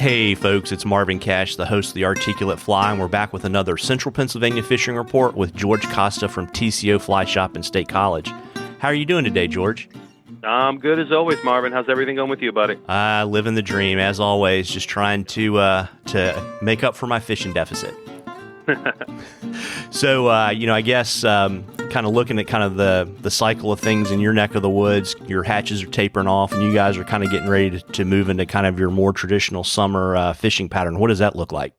Hey folks, it's Marvin Cash, the host of The Articulate Fly, and we're back with another Central Pennsylvania fishing report with George Costa from TCO Fly Shop in State College. How are you doing today, George? I'm good as always, Marvin. How's everything going with you, buddy? Living the dream, as always, just trying to make up for my fishing deficit. So, I guess kind of looking at kind of the cycle of things in your neck of the woods, your hatches are tapering off, and you guys are kind of getting ready to move into kind of your more traditional summer fishing pattern. What does that look like?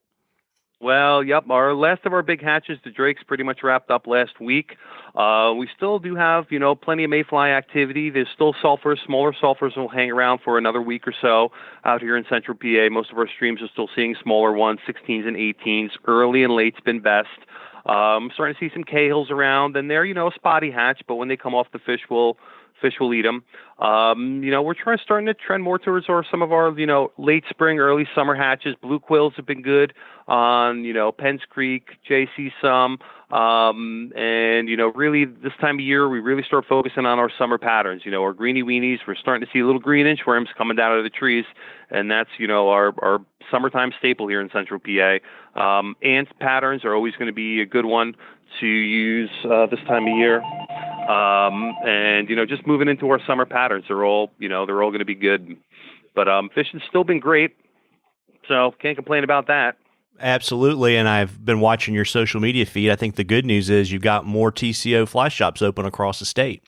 Well, yep. Our last of our big hatches, the drakes, pretty much wrapped up last week. We still do have, plenty of mayfly activity. There's still sulfurs. Smaller sulfurs will hang around for another week or so out here in central PA. Most of our streams are still seeing smaller ones, 16s and 18s. Early and late's been best. Starting to see some cahills around, and they're, a spotty hatch, but when they come off the fish will eat them. We're starting to trend more towards some of our, late spring, early summer hatches. Blue quills have been good on, Penns Creek, JC some. And, really this time of year, we really start focusing on our summer patterns. Our greeny weenies, we're starting to see little green inchworms coming down out of the trees. And that's, our summertime staple here in central PA. Ant patterns are always going to be a good one to use this time of year. And just moving into our summer patterns, they're all going to be good. But fishing's still been great, so can't complain about that. Absolutely, and I've been watching your social media feed. I think the good news is you've got more TCO fly shops open across the state.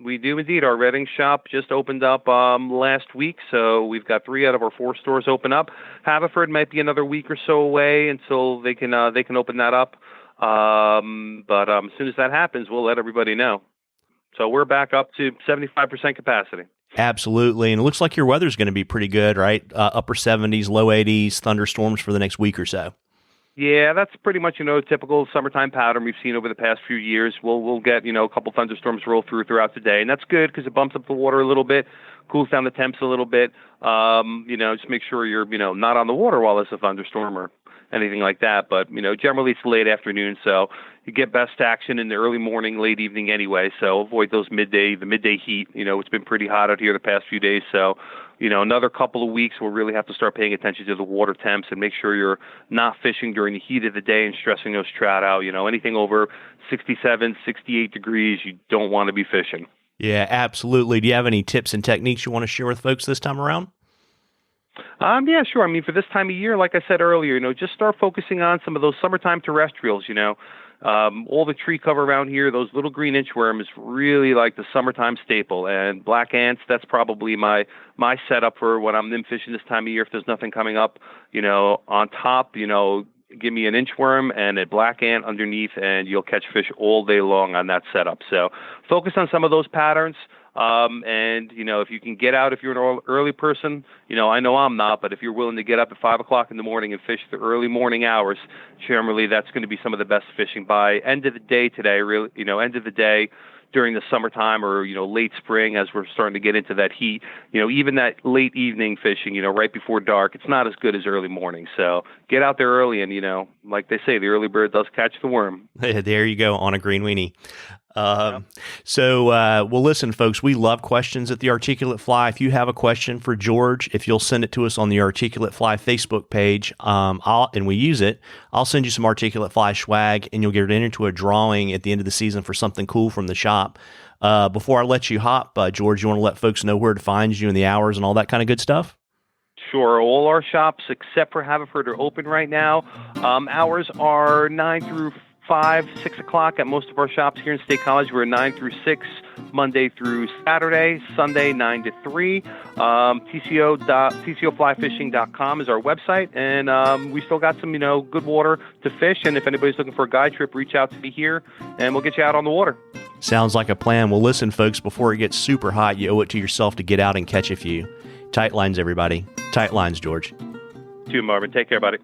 We do indeed. Our Reading shop just opened up last week, so we've got 3 out of our 4 stores open up. Haverford might be another week or so away until they can open that up. But as soon as that happens, we'll let everybody know. So we're back up to 75% capacity. Absolutely. And it looks like your weather's going to be pretty good, right? Upper 70s, low 80s, thunderstorms for the next week or so. Yeah, that's pretty much, typical summertime pattern we've seen over the past few years. We'll get, a couple thunderstorms roll throughout the day. And that's good because it bumps up the water a little bit, cools down the temps a little bit. Just make sure you're, not on the water while there's a thunderstorm or anything like that. But, generally it's late afternoon, so you get best action in the early morning, late evening anyway. So avoid the midday heat. It's been pretty hot out here the past few days. So, another couple of weeks, we'll really have to start paying attention to the water temps and make sure you're not fishing during the heat of the day and stressing those trout out. Anything over 67, 68 degrees, you don't want to be fishing. Yeah, absolutely. Do you have any tips and techniques you want to share with folks this time around? Yeah, sure. For this time of year, like I said earlier, just start focusing on some of those summertime terrestrials, all the tree cover around here, those little green inchworm is really like the summertime staple. And black ants, that's probably my setup for when I'm nymph fishing this time of year. If there's nothing coming up, on top, give me an inchworm and a black ant underneath, and you'll catch fish all day long on that setup. So focus on some of those patterns. And, if you can get out, if you're an early person, I know I'm not, but if you're willing to get up at 5 o'clock in the morning and fish the early morning hours, generally that's going to be some of the best fishing by end of the day today, really, end of the day during the summertime or, late spring as we're starting to get into that heat, even that late evening fishing, right before dark, it's not as good as early morning. So get out there early and, like they say, the early bird does catch the worm. There you go, on a green weenie. Well, listen, folks, we love questions at The Articulate Fly. If you have a question for George, if you'll send it to us on the Articulate Fly Facebook page, and we use it, I'll send you some Articulate Fly swag, and you'll get into a drawing at the end of the season for something cool from the shop. Before I let you hop, George, you want to let folks know where to find you and the hours and all that kind of good stuff? Sure. All our shops, except for Haverford, are open right now. Hours are 9 through 5, 6 o'clock at most of our shops here in State College. We're 9 through 6, Monday through Saturday, Sunday 9 to 3. TCOflyfishing.com is our website, and we still got some, good water to fish. And if anybody's looking for a guide trip, reach out to me here, and we'll get you out on the water. Sounds like a plan. Well, listen, folks, before it gets super hot, you owe it to yourself to get out and catch a few. Tight lines, everybody. Tight lines, George. To you, Marvin. Take care, buddy.